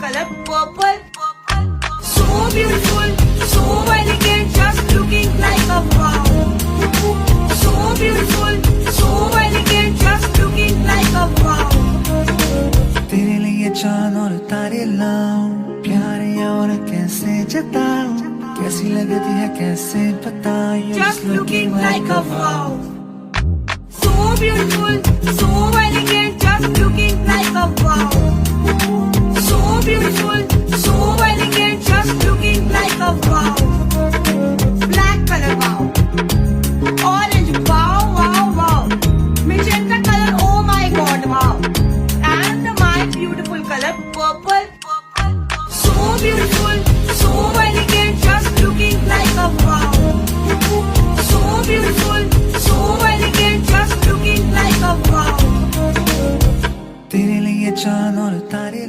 color purple. So beautiful, so elegant, just looking like a wow. So beautiful, so elegant, just looking like a wow. तेरे लिए चांद और तारे लाऊं, प्यारे और कैसे जताऊं, कैसी लगती है कैसे बताऊं, Just looking like a wow. So beautiful, so elegant, just looking like a wow. So beautiful, so elegant, just looking like a wow. Black color wow. Orange wow, wow, wow. Magenta color, oh my god, wow. And my beautiful color purple. So beautiful, so elegant, just looking like a wow. So beautiful, so elegant, just looking like a wow. तेरे लिए चांद और तारे